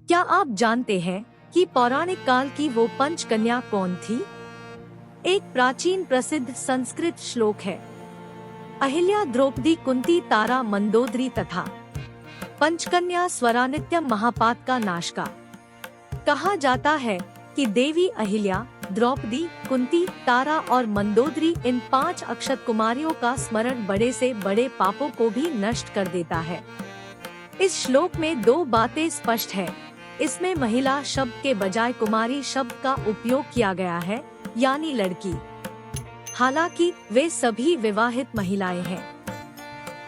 क्या आप जानते हैं कि पौराणिक काल की वो पंचकन्या कौन थी? एक प्राचीन प्रसिद्ध संस्कृत श्लोक है, अहिल्या, द्रौपदी, कुंती, तारा, मंदोदरी तथा पंचकन्या स्वरानित्यम महापातका नाशका। कहा जाता है कि देवी अहिल्या, द्रौपदी, कुंती, तारा और मंदोदरी इन 5 अक्षत कुमारियों का स्मरण बड़े से बड़े पापों को भी नष्ट कर देता है। इस श्लोक में 2 बातें स्पष्ट है। इसमें महिला शब्द के बजाय कुमारी शब्द का उपयोग किया गया है, यानी लड़की। हालांकि वे सभी विवाहित महिलाएं हैं।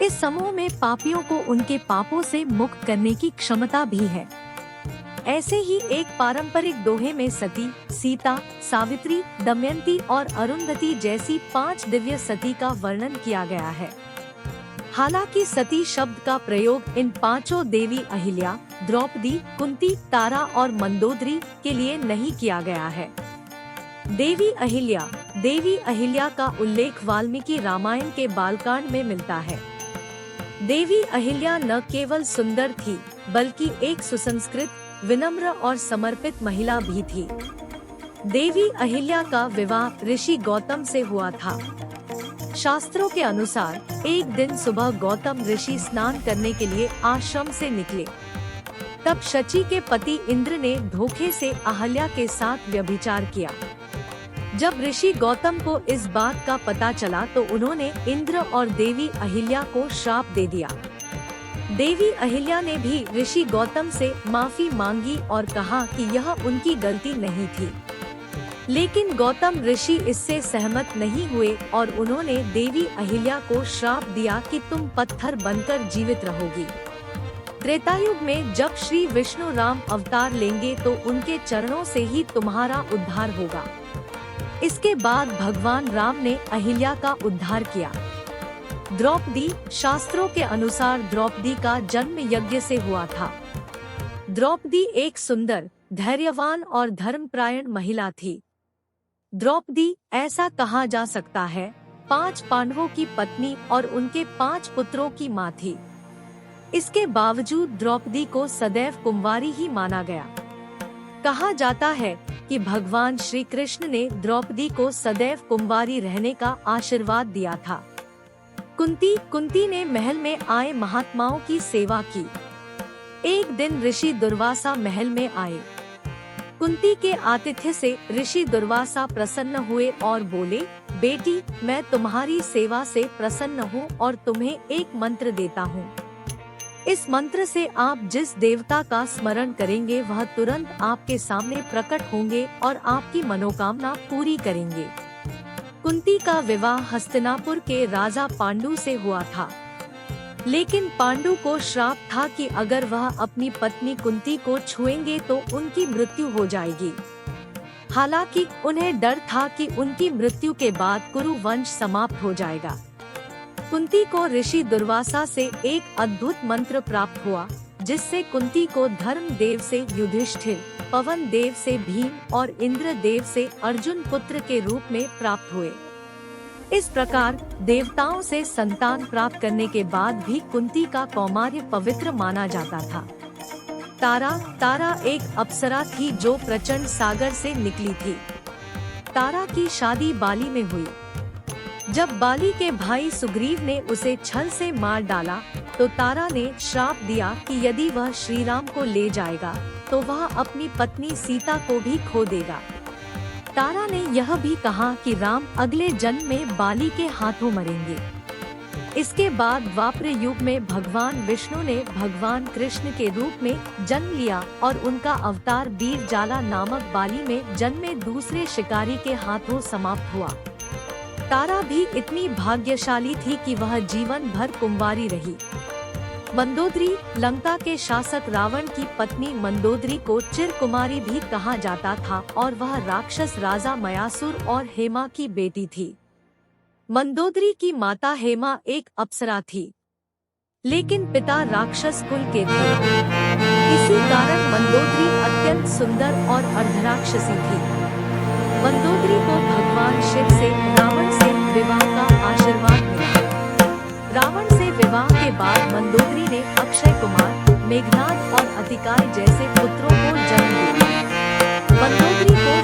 इस समूह में पापियों को उनके पापों से मुक्त करने की क्षमता भी है। ऐसे ही एक पारंपरिक दोहे में सती, सीता, सावित्री, दमयंती और अरुंधति जैसी 5 दिव्य सती का वर्णन किया गया है। हालांकि सती शब्द का प्रयोग इन 5 देवी अहिल्या, द्रौपदी, कुंती, तारा और मंदोदरी के लिए नहीं किया गया है। देवी अहिल्या का उल्लेख वाल्मीकि रामायण के बालकांड में मिलता है। देवी अहिल्या न केवल सुंदर थी, बल्कि एक सुसंस्कृत, विनम्र और समर्पित महिला भी थी। देवी अहिल्या का विवाह ऋषि गौतम से हुआ था। शास्त्रों के अनुसार एक दिन सुबह गौतम ऋषि स्नान करने के लिए आश्रम से निकले। तब शची के पति इंद्र ने धोखे से अहल्या के साथ व्यभिचार किया। जब ऋषि गौतम को इस बात का पता चला तो उन्होंने इंद्र और देवी अहिल्या को श्राप दे दिया। देवी अहिल्या ने भी ऋषि गौतम से माफी मांगी और कहा कि यह उनकी गलती नहीं थी। लेकिन गौतम ऋषि इससे सहमत नहीं हुए और उन्होंने देवी अहिल्या को श्राप दिया कि तुम पत्थर बनकर जीवित रहोगी। त्रेतायुग में जब श्री विष्णु राम अवतार लेंगे तो उनके चरणों से ही तुम्हारा उद्धार होगा। इसके बाद भगवान राम ने अहिल्या का उद्धार किया। द्रौपदी, शास्त्रों के अनुसार द्रौपदी का जन्म यज्ञ से हुआ था। द्रौपदी एक सुंदर, धैर्यवान और धर्मपरायण महिला थी। द्रौपदी, ऐसा कहा जा सकता है, 5 पांडवों की पत्नी और उनके 5 पुत्रों की मां थी। इसके बावजूद द्रौपदी को सदैव कुंवारी ही माना गया। कहा जाता है कि भगवान श्री कृष्ण ने द्रौपदी को सदैव कुंवारी रहने का आशीर्वाद दिया था। कुंती ने महल में आए महात्माओं की सेवा की। एक दिन ऋषि दुर्वासा महल में आए। कुंती के आतिथ्य से ऋषि दुर्वासा प्रसन्न हुए और बोले, बेटी, मैं तुम्हारी सेवा से प्रसन्न हूँ और तुम्हें एक मंत्र देता हूँ। इस मंत्र से आप जिस देवता का स्मरण करेंगे वह तुरंत आपके सामने प्रकट होंगे और आपकी मनोकामना पूरी करेंगे। कुंती का विवाह हस्तिनापुर के राजा पांडु से हुआ था। लेकिन पांडु को श्राप था कि अगर वह अपनी पत्नी कुंती को छुएंगे तो उनकी मृत्यु हो जाएगी। हालांकि उन्हें डर था कि उनकी मृत्यु के बाद कुरु वंश समाप्त हो जाएगा। कुंती को ऋषि दुर्वासा से एक अद्भुत मंत्र प्राप्त हुआ, जिससे कुंती को धर्म देव से युधिष्ठिर, पवन देव से भीम और इंद्र देव से अर्जुन पुत्र के रूप में प्राप्त हुए। इस प्रकार देवताओं से संतान प्राप्त करने के बाद भी कुंती का कौमार्य पवित्र माना जाता था। तारा एक अप्सरा थी जो प्रचंड सागर से निकली थी। तारा की शादी बाली में हुई। जब बाली के भाई सुग्रीव ने उसे छल से मार डाला तो तारा ने श्राप दिया कि यदि वह श्री राम को ले जाएगा तो वह अपनी पत्नी सीता को भी खो देगा। तारा ने यह भी कहा कि राम अगले जन्म में बाली के हाथों मरेंगे। इसके बाद द्वापर युग में भगवान विष्णु ने भगवान कृष्ण के रूप में जन्म लिया और उनका अवतार बीरजाला नामक बाली में जन्मे दूसरे शिकारी के हाथों समाप्त हुआ। तारा भी इतनी भाग्यशाली थी कि वह जीवन भर कुंवारी रही। मंदोदरी, लंका के शासक रावण की पत्नी मंदोदरी को चिरकुमारी भी कहा जाता था और वह राक्षस राजा मयासुर और हेमा की बेटी थी। मंदोदरी की माता हेमा एक अप्सरा थी, लेकिन पिता राक्षस कुल के थे। इसी कारण मंदोदरी अत्यंत सुंदर और अर्धराक्षसी थी। मंदोदरी को भगवान शिव से रावण से विवाह का आशीर्वाद मिला। रावण से विवाह के बाद मंदोदरी ने अक्षय कुमार, मेघनाद और अतिकाय जैसे पुत्रों को जन्म दिया। मंदोदरी को